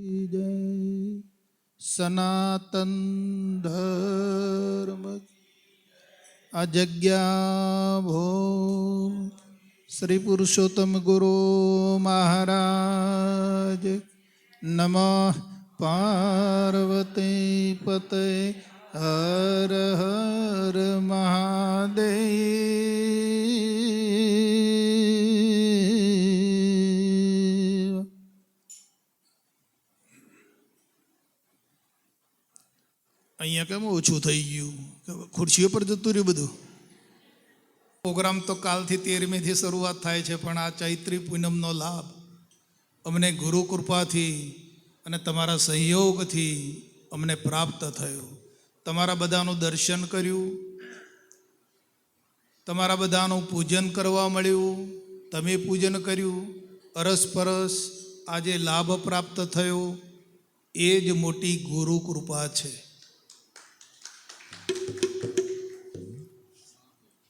જય સનાતન ધર્મ આ જગ્યા ભો શ્રી પુરુષોત્તમ ગુરુ મહારાજ નમઃ પાર્વતી પતે હર હર મહાદેવ. અહીંયા કેમ ઓછું થઈ ગયું? ખુરશીઓ પર જતું રહ્યું બધું. પ્રોગ્રામ તો કાલથી 13મીથી શરૂઆત થાય છે, પણ આ ચૈત્રી પૂનમનો લાભ અમને ગુરુ કૃપાથી અને તમારા સહયોગથી અમને પ્રાપ્ત થયો. તમારા બધાનું દર્શન કર્યું, તમારા બધાનું પૂજન કરવા મળ્યું, તમે પૂજન કર્યું, અરસપરસ આજે લાભ પ્રાપ્ત થયો. એ જ મોટી ગુરુ કૃપા છે.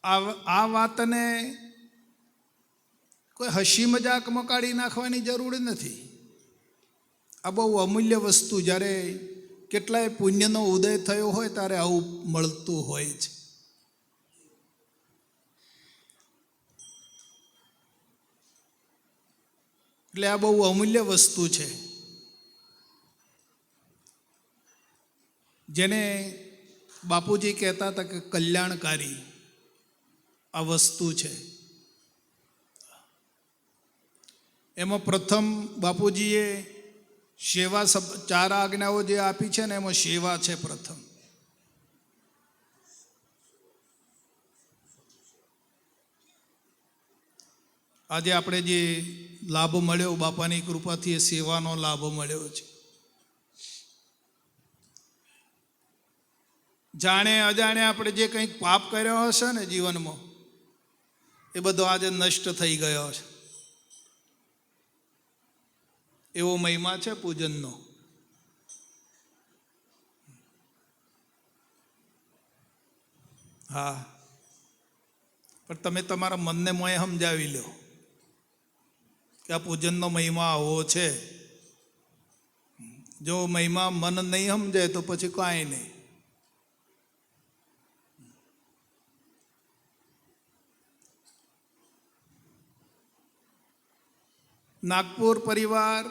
આ વાતને કોઈ હસી મજાકમાં કાઢી નાખવાની જરૂર નથી. આ બહુ અમૂલ્ય વસ્તુ. જ્યારે કેટલાય પુણ્યનો ઉદય થયો હોય ત્યારે આવું મળતું હોય છે. એટલે આ બહુ અમૂલ્ય વસ્તુ છે, જેને બાપુજી કહેતા હતા કે કલ્યાણકારી આ વસ્તુ છે. એમાં પ્રથમ બાપુજીએ સેવા 4 આજ્ઞાઓ જે આપી છે ને, એમાં સેવા છે પ્રથમ. આજે આપણે જે લાભ મળ્યો બાપાની કૃપાથી, એ સેવાનો લાભ મળ્યો છે. જાણે અજાણે આપણે જે કંઈક પાપ કર્યો હશે ને જીવનમાં, એ બધો આજે નષ્ટ થઈ ગયો છે. એવો મહિમા છે પૂજનનો. હા, પણ તમે તમારા મનને મોય સમજાવી લો કે આ પૂજનનો મહિમા આવો છે. જો મહિમા મન નહીં સમજાય તો પછી કાંઈ નહીં. નાગપુર પરિવાર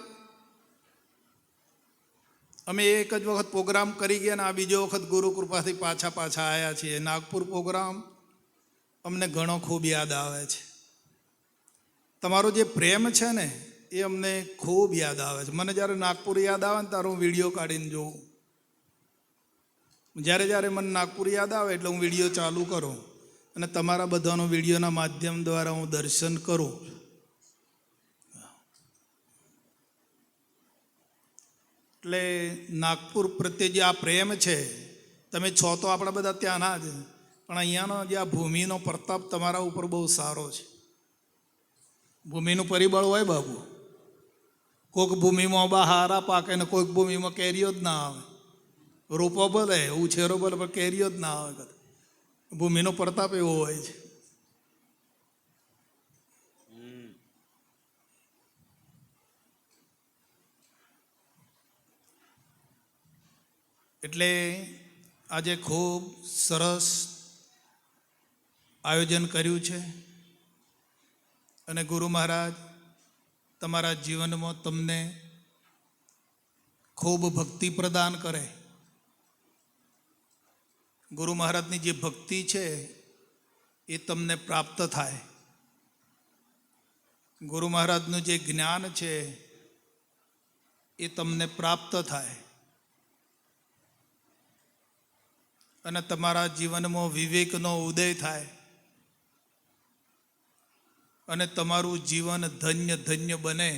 અમે એક જ વખત પ્રોગ્રામ કરી ગયા ને આ બીજો વખત ગુરુ કૃપાથી પાછા આવ્યા છીએ. નાગપુર પ્રોગ્રામ અમને ઘણો ખૂબ યાદ આવે છે. તમારો જે પ્રેમ છે ને એ અમને ખૂબ યાદ આવે છે. મને જ્યારે નાગપુર યાદ આવે ને ત્યારે હું વિડીયો કાઢીને જોઉં. જ્યારે મને નાગપુર યાદ આવે એટલે હું વિડીયો ચાલુ કરું અને તમારા બધાનો વિડીયોના માધ્યમ દ્વારા હું દર્શન કરું. એટલે નાગપુર પ્રત્યે જે આ પ્રેમ છે, તમે છો તો આપણા બધા ત્યાંના જ, પણ અહીંયાનો જે આ ભૂમિનો પ્રતાપ તમારા ઉપર બહુ સારો છે. ભૂમિનું પરિબળ હોય બાબુ. કોઈક ભૂમિમાં બહારા પાકે ને કોઈક ભૂમિમાં કેરીઓ જ ના આવે. રોપો ભલે, ઉછેરો ભલે, પણ કેરીઓ જ ના આવે. ભૂમિનો પ્રતાપ એવો હોય છે. એટલે આજે ખૂબ સરસ આયોજન કર્યું છે અને ગુરુ મહારાજ તમારા જીવનમાં તમને ખૂબ ભક્તિ પ્રદાન કરે. ગુરુ મહારાજની જે ભક્તિ છે એ તમને પ્રાપ્ત થાય. ગુરુ મહારાજનું જે જ્ઞાન છે એ તમને પ્રાપ્ત થાય અને તમારા જીવનમાં વિવેકનો ઉદય થાય અને તમારું જીવન ધન્ય ધન્ય બને,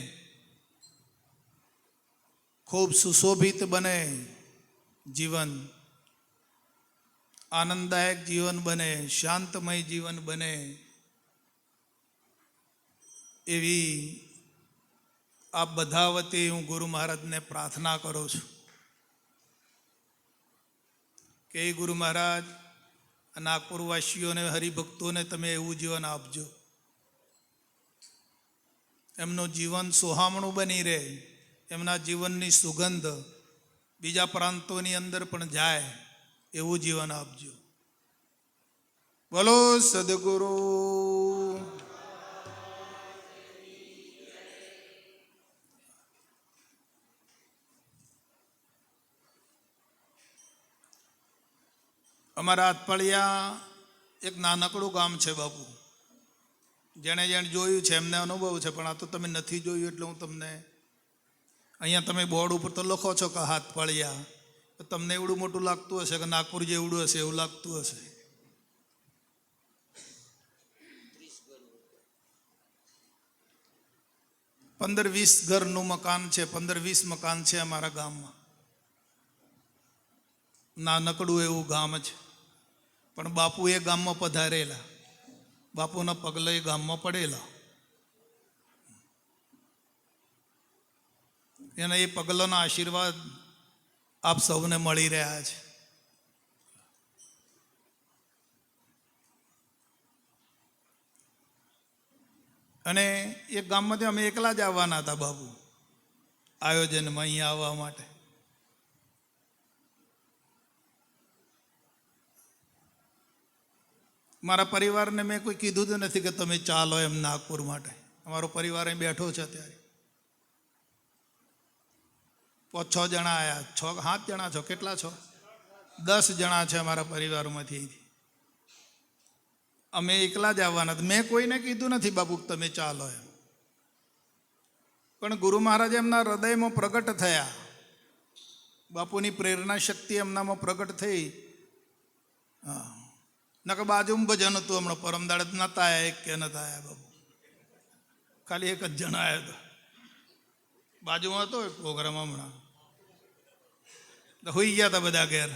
ખૂબ સુશોભિત બને. જીવન આનંદદાયક જીવન બને, શાંતમય જીવન બને, એવી આ બધા વતી હું ગુરુ મહારાજને પ્રાર્થના કરું છું કે ગુરુ મહારાજ નાગપુરવાસીઓને, હરિભક્તોને તમે એવું જીવન આપજો, એમનું જીવન સોહામણું બની રહે, એમના જીવનની સુગંધ બીજા પ્રાંતોની અંદર પણ જાય એવું જીવન આપજો. બોલો સદગુરુ. અમારા આતપાળિયા એક નાનકડું ગામ છે બાપુ. જેણે જોયું છે એમને અનુભવ છે, પણ આ તો તમે નથી જોયું એટલે હું તમને અહીંયા તમે બોર્ડ ઉપર તો લખો છો કે હાથપાળિયા, તમને એવડું મોટું લાગતું હશે કે નાગપુર જેવડું હશે એવું લાગતું હશે. 15-20 ઘરનું મકાન છે, 15-20 મકાન છે અમારા ગામમાં. નાનકડું એવું ગામ છે, પણ બાપુ એ ગામમાં પધારેલા, બાપુના પગલે એ ગામમાં પડેલા. એના એ પગલાના આશીર્વાદ આપ સૌને મળી રહ્યા છે. અને એ ગામમાંથી અમે એકલા જ આવવાના હતા બાપુ આયોજનમાં અહીંયા આવવા માટે. મારા પરિવારને મેં કોઈ કીધું જ નથી કે તમે ચાલો એમ નાગપુર માટે. અમારો પરિવાર અહીં બેઠો છે અત્યારે. 5-6 જણા આવ્યા, 6-7 જણા છો, કેટલા છો? 10 જણા છે અમારા પરિવારમાંથી. અમે એકલા જ આવવાના. મેં કોઈને કીધું નથી બાપુ તમે ચાલો એમ, પણ ગુરુ મહારાજ એમના હૃદયમાં પ્રગટ થયા. બાપુની પ્રેરણા શક્તિ એમનામાં પ્રગટ થઈ. હા, નકર બાજુમાં ભજન હતું હમણાં પરમ દાડે નતા આવ્યા, એક કે નતા આવ્યા બાપુ, ખાલી એક જ જણા આવ્યા હતા. બાજુમાં હતો એક પ્રોગ્રામ હમણાં, હોઈ ગયા હતા બધા ઘેર.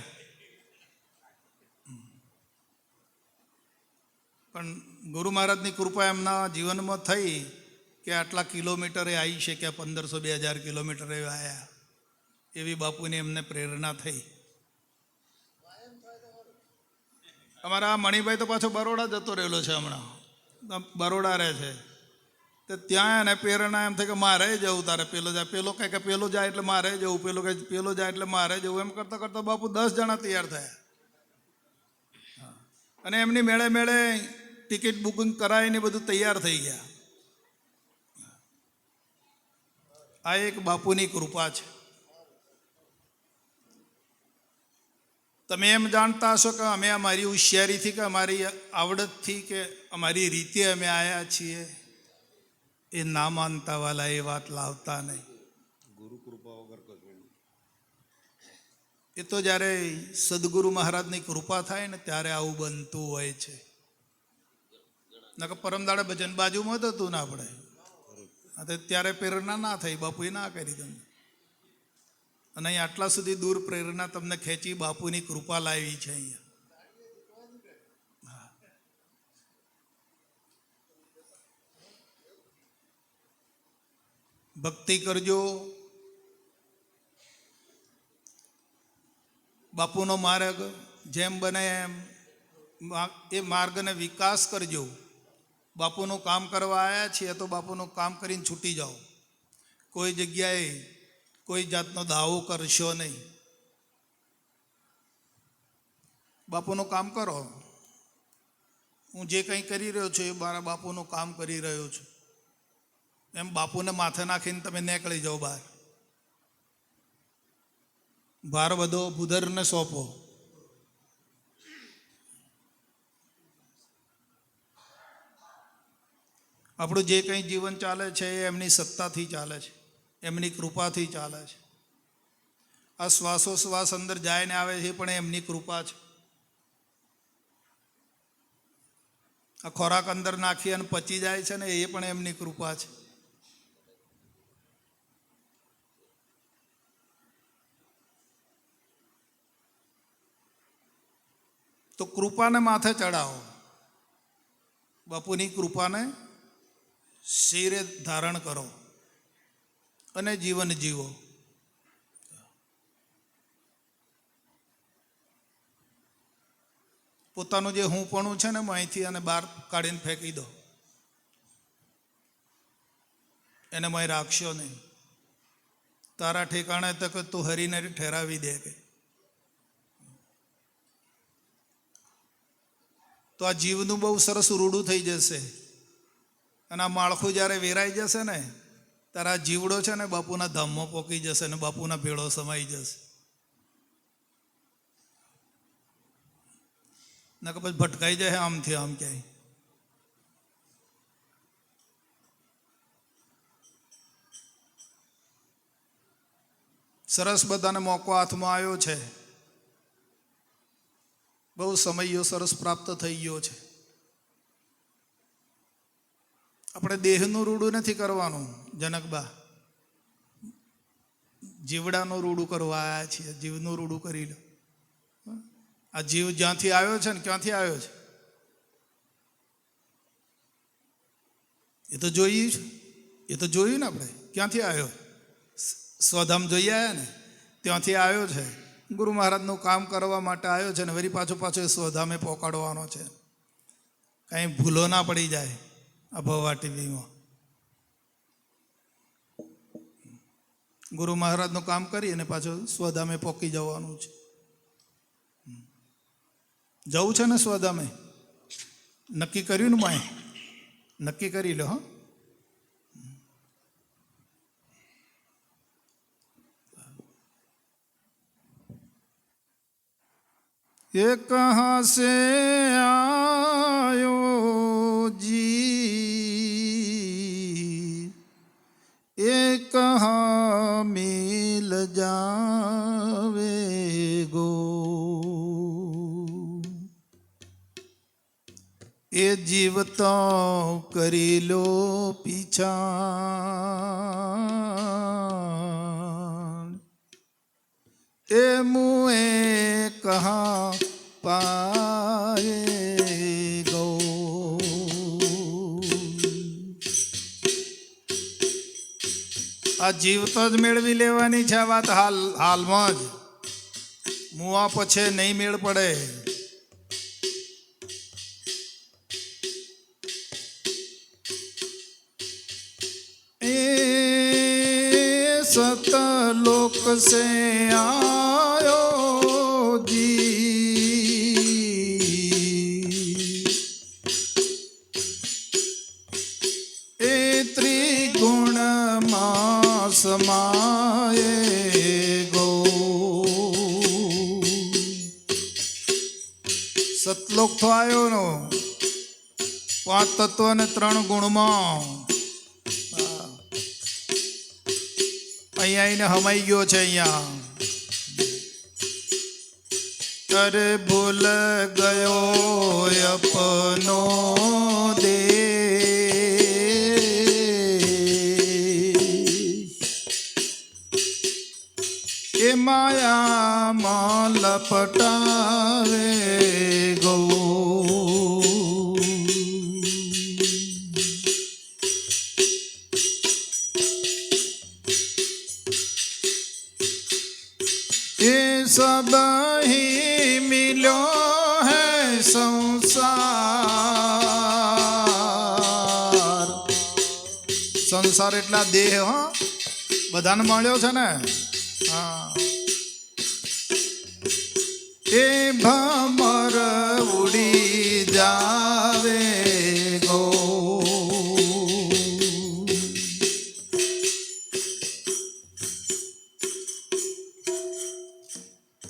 પણ ગુરુ મહારાજની કૃપા એમના જીવનમાં થઈ કે આટલા કિલોમીટરે આવી શક્યા, 1500-2000 કિલોમીટરે આવ્યા. એવી બાપુની એમને પ્રેરણા થઈ. અમારા મણિભાઈ તો પાછો બરોડા જતો રહેલો છે, હમણાં બરોડા રહે છે. તો ત્યાં એને પ્રેરણા એમ થાય કે મારે જવું, તારે પેલો જાય, પેલો કહે કે પેલો જાય એટલે મારે જવું, પેલો કહે પેલો જાય એટલે મારે જવું. એમ કરતાં કરતાં બાપુ 10 જણા તૈયાર થયા. અને એમની મેળે મેળે ટિકિટ બુકિંગ કરાવીને બધું તૈયાર થઈ ગયા. આ એક બાપુની કૃપા છે. તમે એમ જાણતા હશો કે અમે અમારી હોશિયારીથી કે અમારી આવડતથી કે અમારી રીતે અમે આવ્યા છીએ, એ ના માનતા વાલા એ વાત લાવતા નહીં. ગુરુ કૃપા વગર કશું. એ તો જ્યારે સદગુરુ મહારાજની કૃપા થાય ને ત્યારે આવું બનતું હોય છે. નકર પરમદાડે ભજન બાજુમાં જ હતું ને આપણે, ત્યારે પ્રેરણા ના થઈ, બાપુએ ના કરી તમને. અને અહીં આટલા સુધી દૂર પ્રેરણા તમને ખેંચી બાપુની કૃપા લાવી છે. અહીંયા ભક્તિ કરજો, બાપુનો માર્ગ જેમ બને એમ એ માર્ગને વિકાસ કરજો. બાપુનું કામ કરવા આવ્યા છીએ તો બાપુનું કામ કરીને છૂટી જાઓ. કોઈ જગ્યાએ કોઈ જાતનો દાવો કરશો નહીં. બાપુનું કામ કરો. હું જે કંઈ કરી રહ્યો છું એ મારા બાપુનું કામ કરી રહ્યો છું એમ બાપુને માથે નાખીને તમે નીકળી જાઓ બહાર. ભાર બધો ભૂધરને સોંપો. આપણું જે કંઈ જીવન ચાલે છે એ એમની સત્તાથી ચાલે છે, એમની કૃપાથી ચાલે છે. આ શ્વાસોશ્વાસ અંદર જાય ને આવે છે પણ એમની કૃપા છે. આ ખોરાક અંદર નાખી અને પચી જાય છે ને એ પણ એમની કૃપા છે. તો કૃપાને માથે ચડાવો, બાપુની કૃપાને શિરે ધારણ કરો અને જીવન જીવો. પોતાનું જે હુંપણું છે ને અહીંથી અને બહાર કાઢીને ફેંકી દો, એને મય રાખશો નહીં. તારા ઠેકાણે તક તું હરીને ઠેરાવી દે કે તો આ જીવનું બહુ સરસ રૂડું થઈ જશે. અને આ માળખું જ્યારે વેરાઈ જશે ને ત્યારે આ જીવડો છે ને બાપુના ધામમાં પોકી જશે ને બાપુના ભેળો સમાઈ જશે. ના કે પછી ભટકાઈ જાય આમથી આમ ક્યાંય. સરસ બધાને મોકો હાથમાં આવ્યો છે. બહુ સમયો સરસ પ્રાપ્ત થઈ ગયો છે. આપણે દેહનું રૂડું નથી કરવાનું જનકબા, જીવડાનું રૂડું કરવા આવ્યા છીએ. જીવનું રૂડું કરી લો. આ જીવ જ્યાંથી આવ્યો છે ને ક્યાંથી આવ્યો છે એ તો જોયું છે. એ તો જોયું ને આપણે ક્યાંથી આવ્યો. સ્વધામ જોઈ આવ્યા ને ત્યાંથી આવ્યો છે. ગુરુ મહારાજનું કામ કરવા માટે આવ્યો છે ને વળી પાછો એ સ્વધામે પહોંચાડવાનો છે. કાંઈ ભૂલો ના પડી જાય આ ભવા ટીવીમાં. ગુરુ મહારાજનું કામ કરી અને પાછું સ્વધામે પોકી જવાનું છે. જવું છે ને સ્વધામે? નક્કી કર્યું ને માએ? નક્કી કરી લો. હા, ये कहाँ से आयो जी, ये कहाँ मिल जावेगो, ये जीवता करी लो पीछा, ए मुए कहाँ पाएगो. આ જીવતો જ મેળવી લેવાની છે આ વાત. હાલમાં જ મુવા પછી નહીં મેળ પડે. सतलोक से आयो जी, ए त्रिगुण मां समाएगो. સતલોક તો આવ્યો નો 5 તત્વ અને 3 ગુણમાં અહીંયા આવીને હમાઈ ગયો છે. અહીંયા અરે ભૂલ ગયો અપનો દે, એ માયામાં લપટાવે ગો. सब ही मिलो है संसार. સંસાર એટલા દેહ. હા, બધાને મળ્યો છે ને. હા, એ ભમર ઉડી જાવે ગો.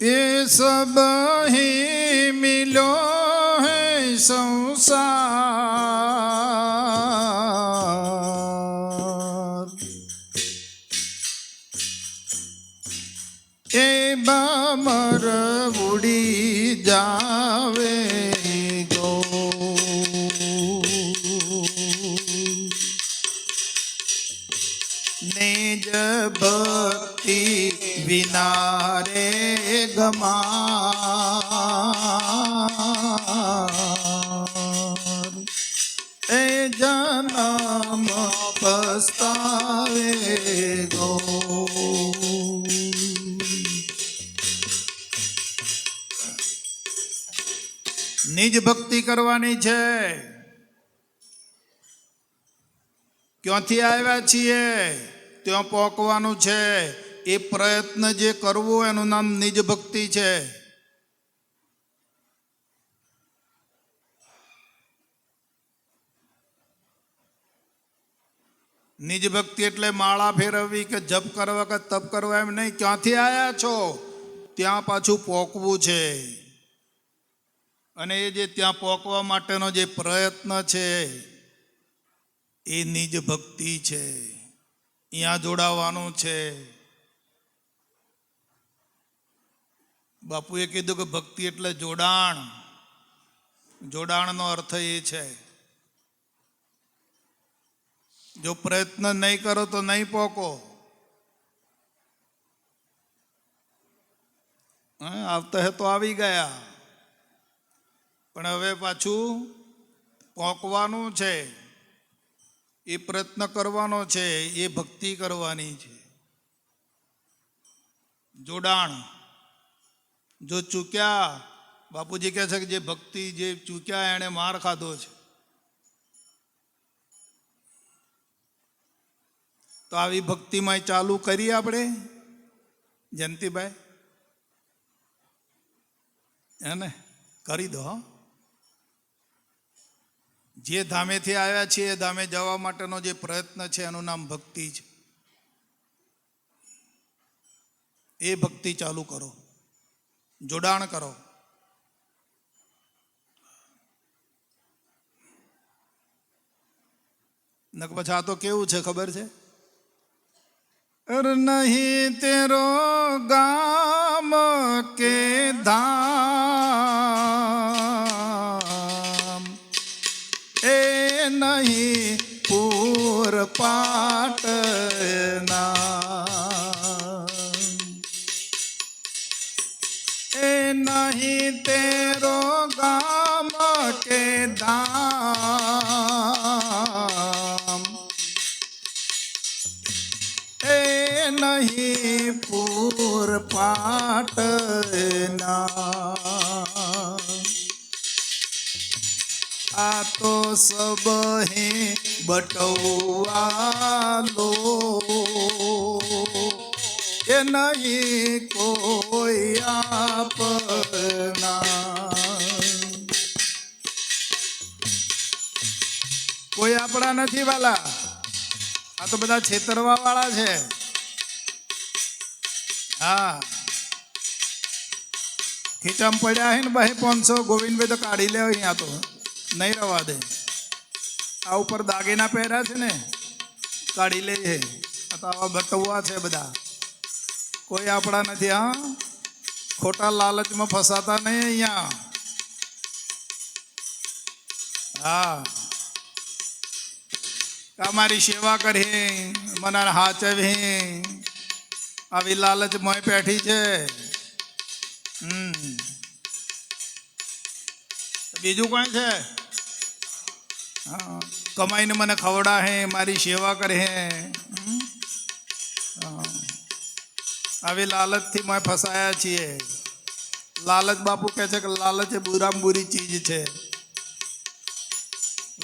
ये सब ही मिलो है संसार, ए बामर उड़ी जावे गो. निज भक्ति विना रे गमार, ए जन्म पछतावेगो. નિજ ભક્તિ કરવાની છે. ક્યાંથી આવ્યા છીએ ત્યાં પહોંચવાનું છે. એ પ્રયત્ન જે કરવો એનું નામ નિજ ભક્તિ છે. નિજ ભક્તિ એટલે માળા ફેરવવી કે જપ કરવા કે તપ કરવા એમ નહીં. ક્યાંથી આવ્યા છો ત્યાં પાછું પોકવું છે. અને એ જે ત્યાં પોકવા માટેનો જે પ્રયત્ન છે એ નિજ ભક્તિ છે. અહીંયા જોડાવાનું છે. બાપુએ કીધું કે ભક્તિ એટલે જોડાણ. જોડાણનો અર્થ એ છે જો પ્રયત્ન નહીં કરો તો નહીં પોકો. આવતા હે તો આવી ગયા, પણ હવે પાછું પોકવાનું છે. એ પ્રયત્ન કરવાનો છે, એ ભક્તિ કરવાની છે. જોડાણ. જો ચૂક્યા, બાપુજી કહે છે કે જે ભક્તિ જે ચૂક્યા એણે માર ખાધો છે. તો આવી ભક્તિમાં ચાલુ કરીએ આપણે જયંતિભાઈ, હે ને? કરી દો. જે ધામેથી આવ્યા છીએ એ ધામે જવા માટેનો જે પ્રયત્ન છે એનું નામ ભક્તિ છે. એ ભક્તિ ચાલુ કરો, જોડાણ કરો. નક પછી આ તો કેવું છે ખબર છે? નહીં તેરો ગામ કે ધામ, એ નહીં પૂર પાટના, એ નહીં તેરો ગામ કે ધામ, એ નહીં પૂર પાટના, આ તો સબ હે બટવાલો, એ નહીં કોઈ આપના. કોઈ આપણા નથી વાલા, આ તો બધા છેતરવા વાળા છે. હા, ખીચામાં પડ્યા હે ને ભાઈ 500 ગોવિંદભાઈ તો કાઢી લે. અહીંયા તો નહીં રવા દે. આ ઉપર દાગીના પહેર્યા છે ને, કાઢી લે છે. આ તો આવા બટવા છે બધા. કોઈ આપણા નથી. હા, ખોટા લાલચમાં ફસાતા નહીં અહીંયા. હા, અમારી સેવા કરી, મને હાચવી, આવી લાલચ મોય પેઠી છે. બીજું કોઈ છે? હા, કમાઈને મને ખવડા હે, મારી સેવા કરે હે. આવી લાલચથી મોય ફસાયા છીએ. લાલચ બાપુ કહે છે કે લાલચ એ બુરામાં બુરી ચીજ છે.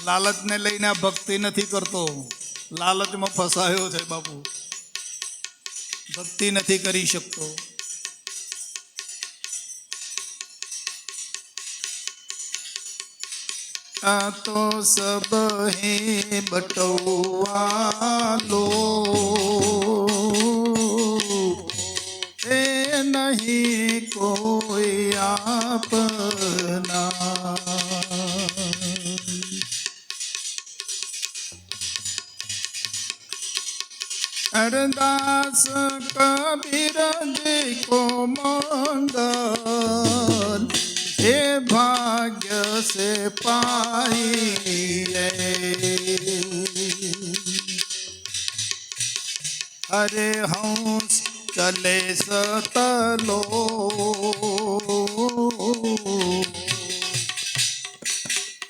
લાલચને લઈને આ ભક્તિ નથી કરતો, લાલચમાં ફસાયો છે બાપુ. ભક્તિ નથી કરી શકતો. આ તો સબ હે બટવાલો, એ નહીં કોઈ આપના. अरदास कबीर जी को मंगल, हे भाग्य से पाई, हरे हंस चले सतलो,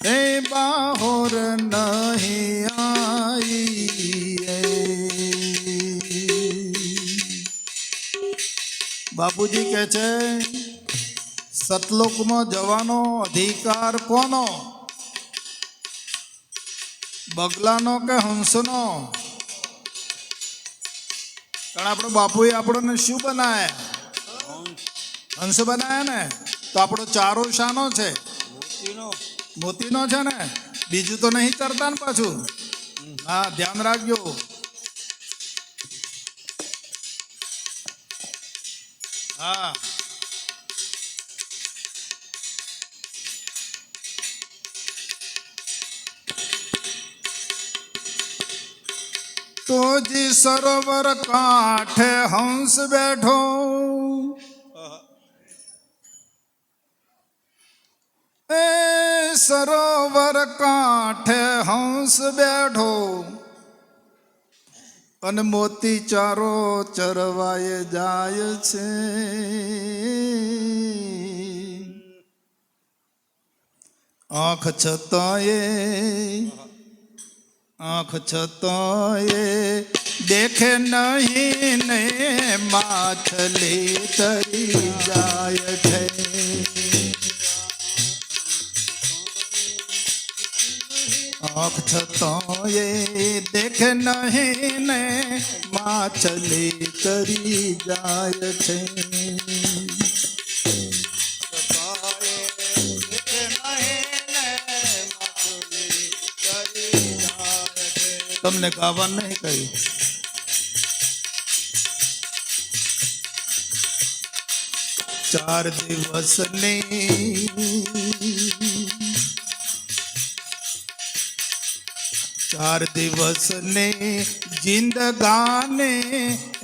हे बाहोर नहीं आई. બાપુજી કહે છે સતલોકમાં જવાનો અધિકાર કોનો? બગલાનો કે હંસનો? પણ આપણો બાપુએ આપણને શું બનાયા? હંસ બનાયા ને. તો આપણો ચારો શાનો છે? મોતીનો છે ને. બીજું તો નહીં ચરતા ને પાછું. હા, ધ્યાન રાખજો. હા, તો જી સરોવર કાંઠે હંસ બેઠો, એ સરોવર કાંઠે હંસ બેઠો, અને મોતી ચારો ચરવાય જાય છે. આંખ છતાંય દેખે નહીં ને માછલી તરી જાય છે. આંખ છતાંય દેખે નહીં ને માછલી તરી જાય છે. તમને ગાવા નહીં કહ્યું. ચાર દિવસની જિંદગાને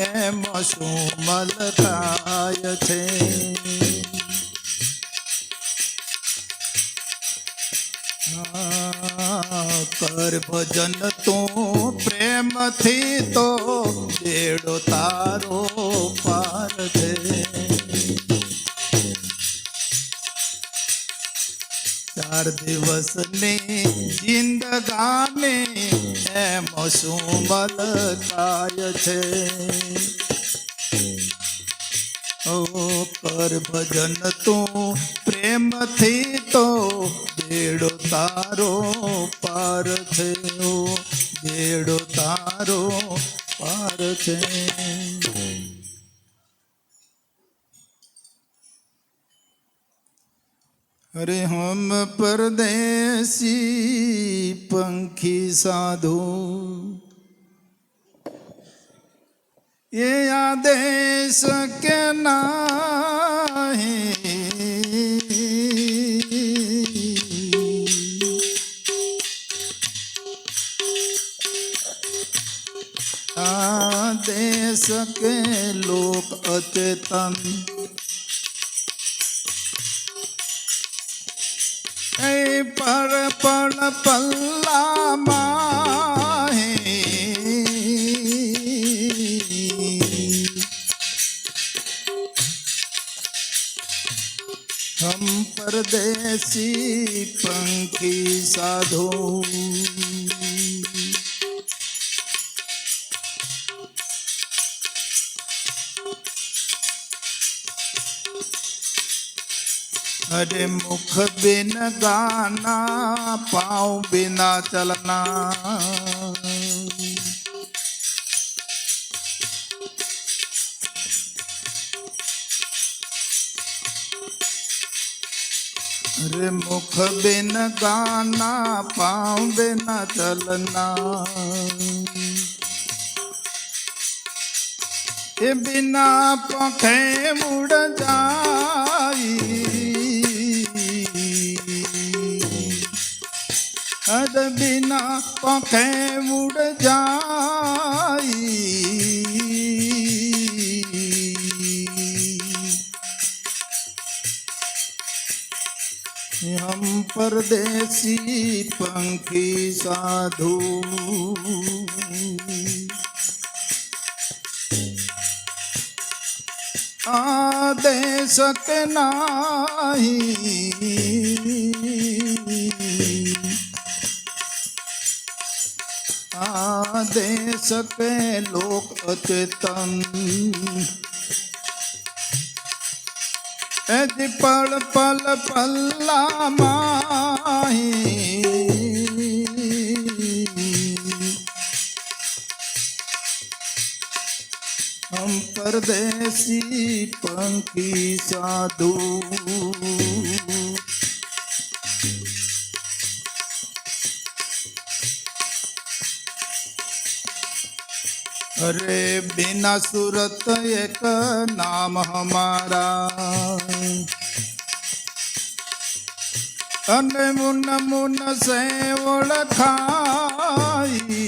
એમાં શું મલકાય છે. કર ભજન તું પ્રેમથી તો બેડો તારો પાર છે. ચાર દિવસની જિંદગાને એમાં શું મલકાય છે. કર ભજન તું પ્રેમથી તો બેડો તારો પાર છે. બેડો તારો પાર છે. અરે હમ પરદેશી પંખી સાધુ, ये आदेश के नहीं, आदेश के लोक अचेतन, पर पल पल्ला माहे, हम परदेसी पंखी साधु. अरे मुख बिन गाना, पाँव बिना चलना, अरे मुख बिन गाना, पाँव बिना चलना, ये बिना पंखे उड़ जाई, अरे बिना पंखे उड़ जाई. हम परदेसी पंखी साधु, आदेश के नहीं, आदेश के लोक अचेतन, यदि पल पल पल्ला माही, પરદેશી પંખી સાધુ અરે बिना सूरत एक नाम हमारा અને મુન મુન સે ઓળખાઈ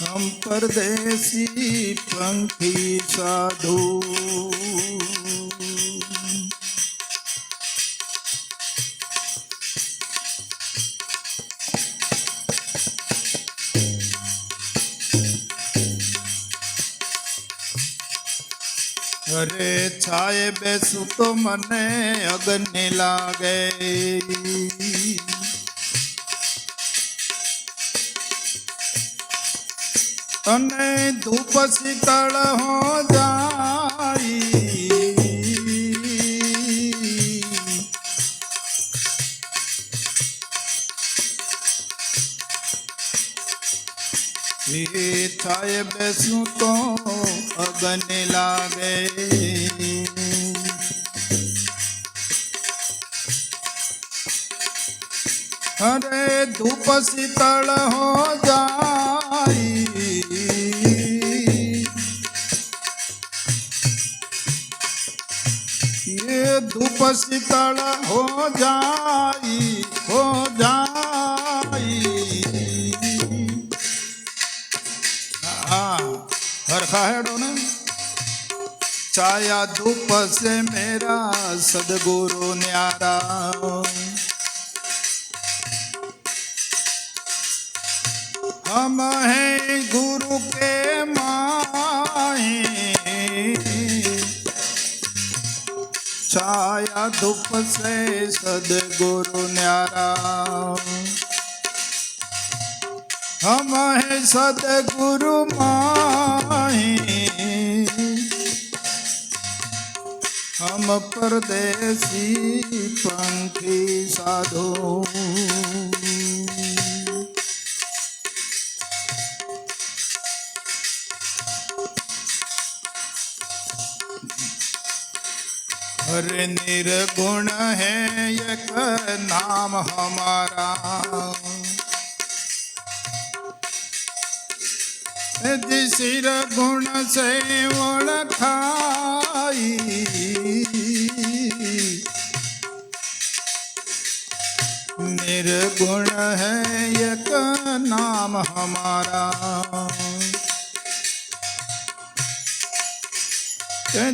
हम परदेसी पंखी साधु अरे छाए बेसू तो मने अग्नि लागे अने धूप शीतल हो जाई छाए बेसू तो अग्नि लागे अरे धूप शीतल हो जाई ये धूप शीतल हो जाई हरखा है डोने छाया धूप से मेरा सदगुरु न्यारा हम हैं गुरु के माहे छाया धूप से सदगुरु न्यारा हम हैं सदगुरु माहे हम परदेसी पंखी साधु हरे निर्गुण है एक नाम हमारा जिसिर गुण से ओळखाई निर्गुण है एक नाम हमारा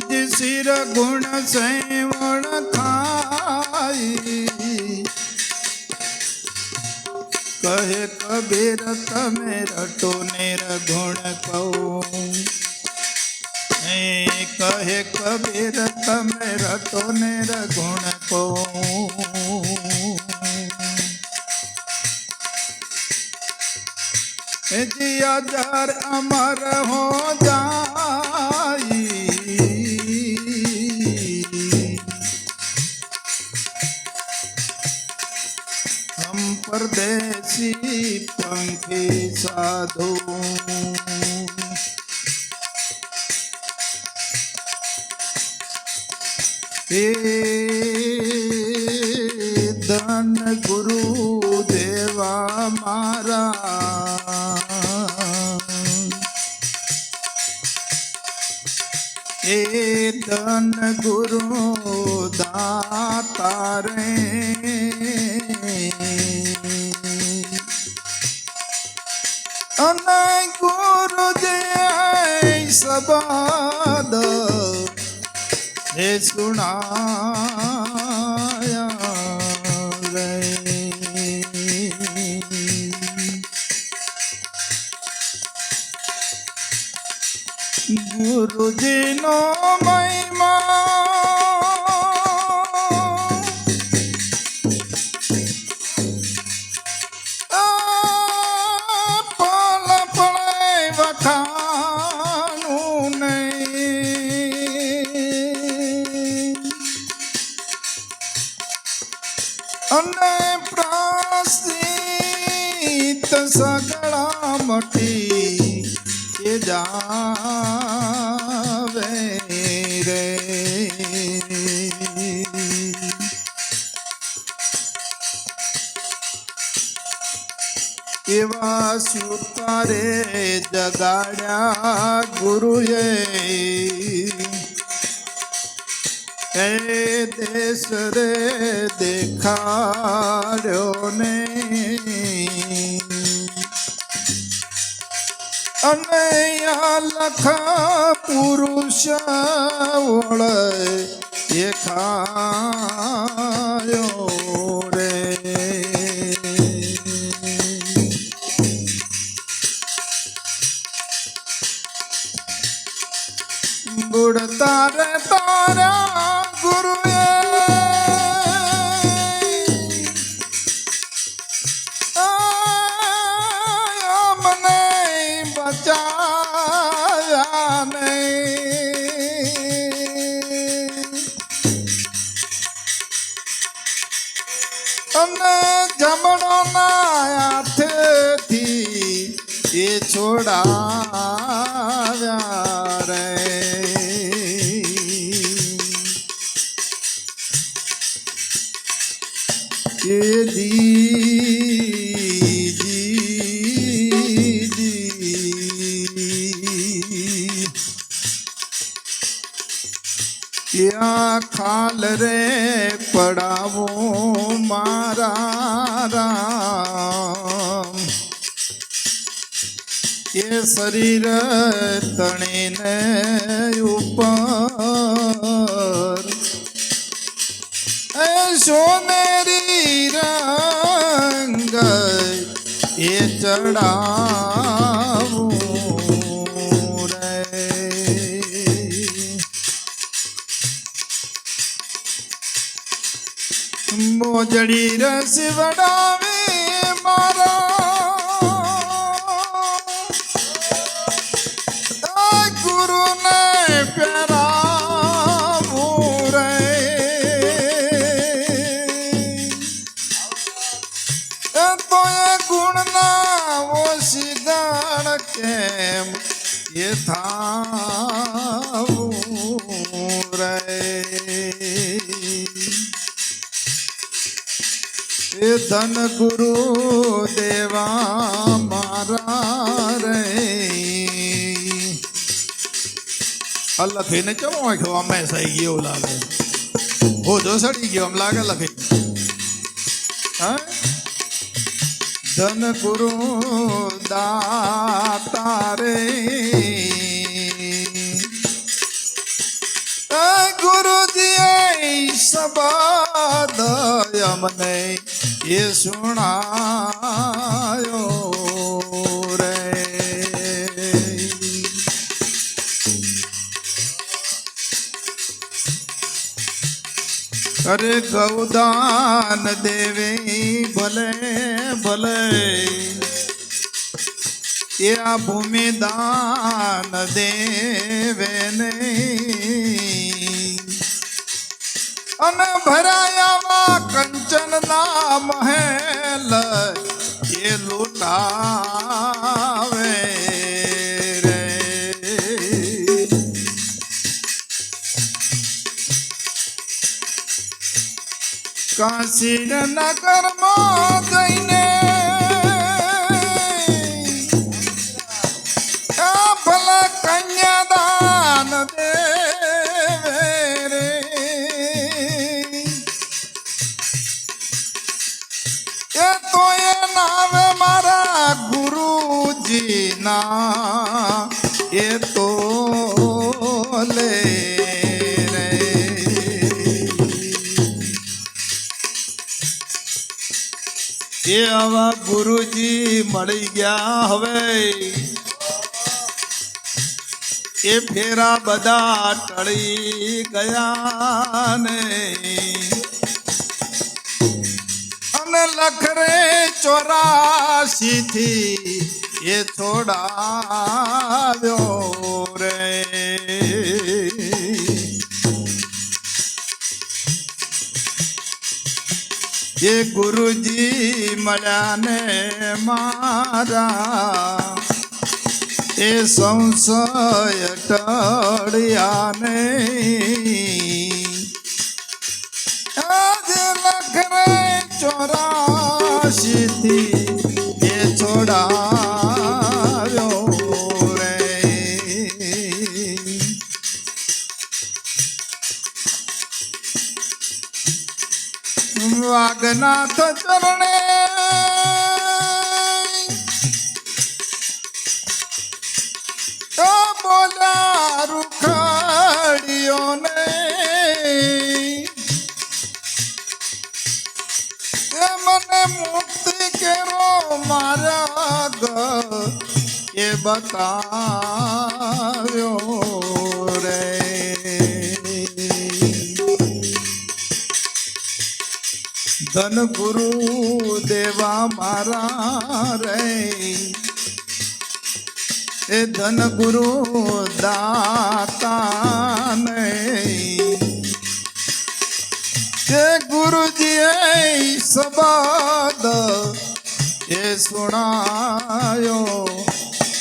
जिसिर गुण से ओळखाई कहे कबीर तमे रटो निर्गुण को कहे कबीर तमे रटो निर्गुण को जिया जार अमर हो जाई हम परदेसी पंखी साधु हे धन गुरु देवा मारा हे धन गुरु दाता रे अने गुरु जय शब्द हे सुनाया रे गुरु जी नो महिमा અને પ્રાસી મટી એ જાવે રે. એવા સ્વીકારે જગાડ્યા ગુરુએ એ દેશ રે દેખાડ્યો ને. અને લખા પુરુષ ઓળે એ ખાયો રે. ગુડતા રે તારા ગુરુએ મને બચાવ્યા નહીં. અને જમણો ના હાથેથી એ છોડાવ્યા રે. ત્યાં ખાલ રે પડાવો મારા રામ. એ શરીર તણીને ઉપર સોનેરી રંગ એ ચડાવું રે. મોજડી રસ વડાવે મારા ગુરુને પહેરાવું રે. તો એ ગુણના ઓછી ગણ કેમ એ થાવું રે. એ ધન ગુરુ દેવા મારા રે. લખીને ચલો વાંખ્યો અમે સહી ગયો લાગે. હોજો સડી ગયો આમ લાગે લખી. હા ધન ગુરુ દાતા રે. ગુરુજી શબ્દ અમને એ સુણાયો રે. અરે ગૌદાન દેવે ભલે ભલે એ આ ભૂમિ દાન દેવે ને. અને ભરાયામાં કંચન ના મહેલ એ લૂટાવે રે. કાશી નગરમાં જઈને ભલા કન્યાદાન દેવે રે. એ તો એ નાવે મારા ગુરુજી ના એ તો લે રે. એ આવા ગુરુજી મળી ગયા હવે એ ફેરા બધા ટળી ગયા ને. અને લખરે 84 થી એ છોડાવ્યો રે. એ ગુરુજી મળ્યા ને મારા એ સંશય ટળ્યા ને આજ લખરે 84 થી એ છોડાવ્યો રે વાગનાથ ચરણે બોલ્યા રૂખડીઓ ને મને મુક્તિ કેરો માર્ગ એ બતાવ્યો રે ધન ગુરુ દેવા મારા રે એ ધન ગુરુ દાતા ને એ ગુરુજીએ શબ્દ એ સુણાયો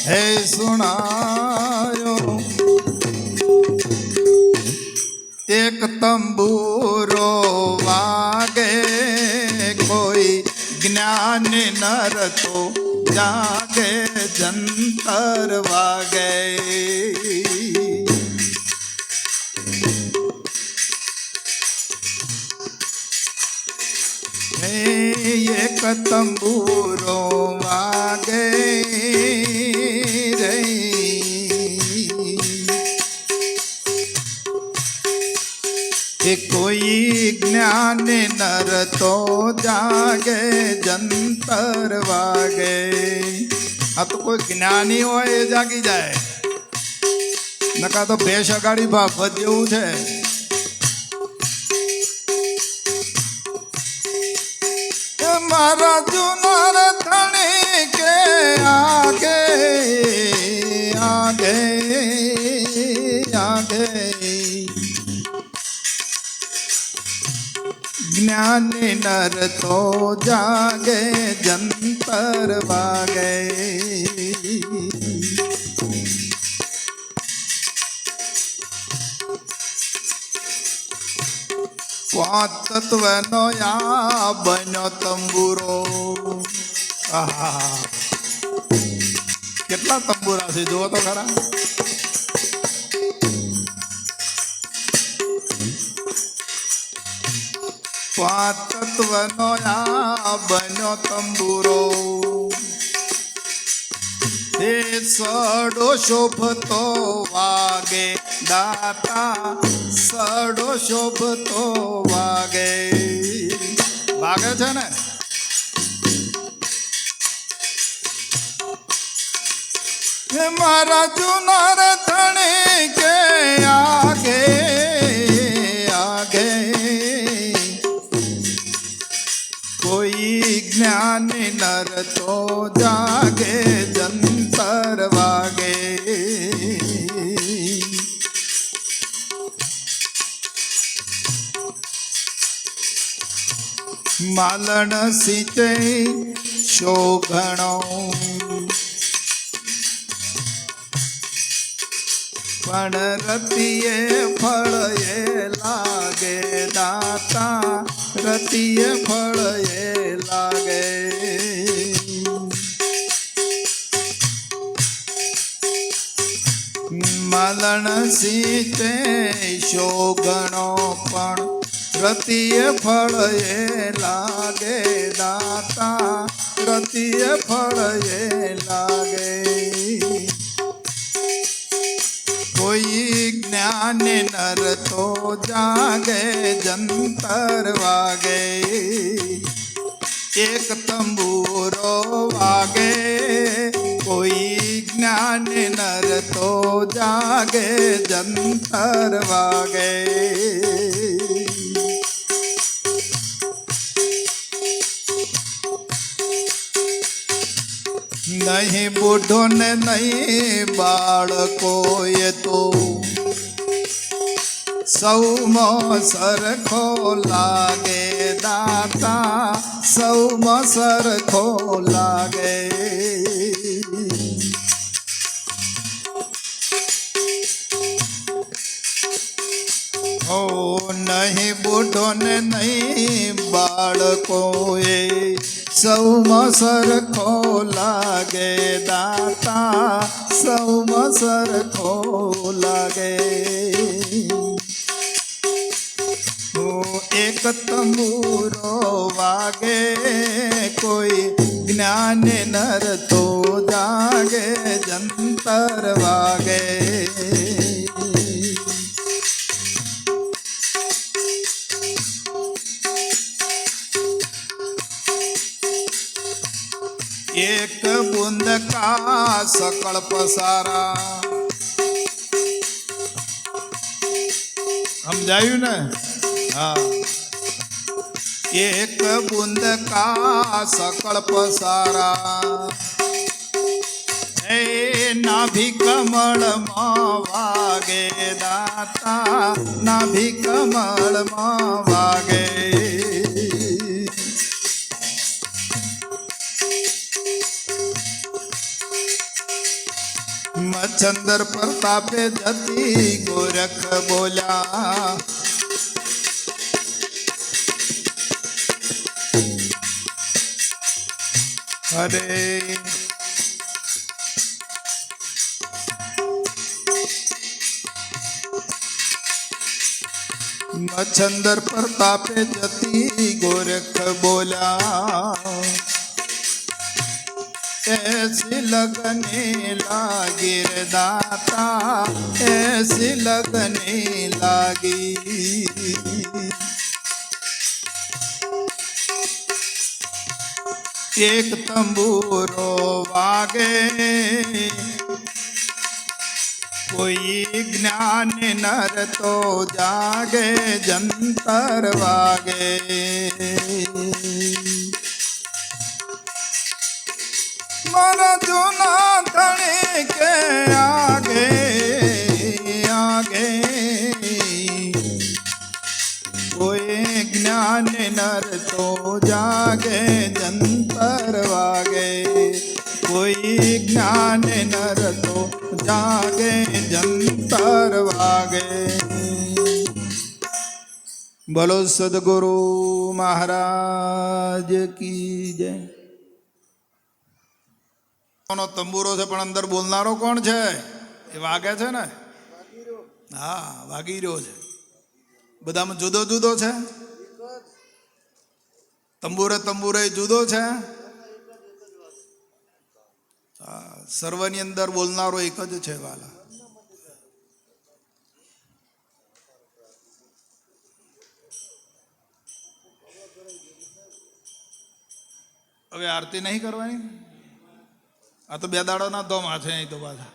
હે સુણાયો એક તંબુરો વાગે કોઈ જ્ઞાન નર તો જાગે જંતર વાગે એક તંબુરો વાગે રે એ કોઈ જ્ઞાન નર તો જાગે જંતર વાગે આ તો કોઈ જ્ઞાની હોય એ જાગી જાય નકા તો ભેંસ અગાડી ભાગવત જેવું છે મારા જુનાર ધણી કે આગે આગે આગે જ્ઞાની નર તો જાગે જંતર વાગે પાંચ તત્વનો આ બન્યો તંબુરો આહા કેટલા તંબુરા છે જુઓ તો ખરા પાંચ તત્વનો આ બન્યો તંબુરો એ સડો શોભતો વાગે દાતા સડો શોભતો વાગે વાગે છે ને મારા જુનાર ધણી કે આગે આગે કોઈ જ્ઞાન નર તો જાગે જંતર વાગે માલણ સિંચે શોભણો પણ રતિએ ફળ એ લાગે દાતા રતિએ ફળ એ લાગે માલણ સિંચે શોગણો પણ રતિએ ફળ એ લાગે દાતા રતિએ ફળ એ લાગે કોઈ જ્ઞાન નર તો જાગે જંતર વાગે એક તંબુરો વાગે કોઈ જ્ઞાન નર તો જાગે જંતર વાગે નહીં બુઢો ને નહીં બાળકો એ તો સૌમાં સરખો લાગે દાતા સૌમાં સરખો લાગે. ઓ નહીં બુઢો ને નહીં બાળકોએ સૌમાં સરખો લાગે. દાતા સૌમાં સરખો લાગે. એક તંબુરો વાગે કોઈ જ્ઞાને નર તો જાગે. જંતર વાગે. એક બુંદ કા સકળ પસારા. સમજાયું ને? હા. એક બુંદ કા સકળ પસારા. એ નાભી કમળમાં વાગે. દાતા નાભી કમળમાં વાગે. મચ્છંદર પ્રતાપે જતી ગોરખ બોલ્યા. અરે મચ્છંદર પ્રતાપે જતી ગોરખ બોલ્યા. ऐसी लगने लागी रे दाता ऐसी लगने लागी. एक तंबूरो वागे कोई ज्ञान नर तो जागे. जंतर वागे. मारा जूना धनी के आगे आगे कोई ज्ञान नर तो जागे. जंतर वागे. कोई ज्ञान नर तो जागे. जंतर वागे. बोलो सदगुरु महाराज की जय. તંબુરો છે પણ અંદર બોલનારો કોણ છે? એ વાગે છે ને? હા, વાગી રહ્યો છે. બધામાં જુદો જુદો છે. તંબુરે જુદો છે. સર્વની અંદર બોલનારો એક જ છે વાલા. હવે આરતી નહીં કરવાની. આ તો બે દાડાના ધોમા છે અહીં તો પાછા.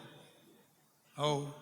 હવ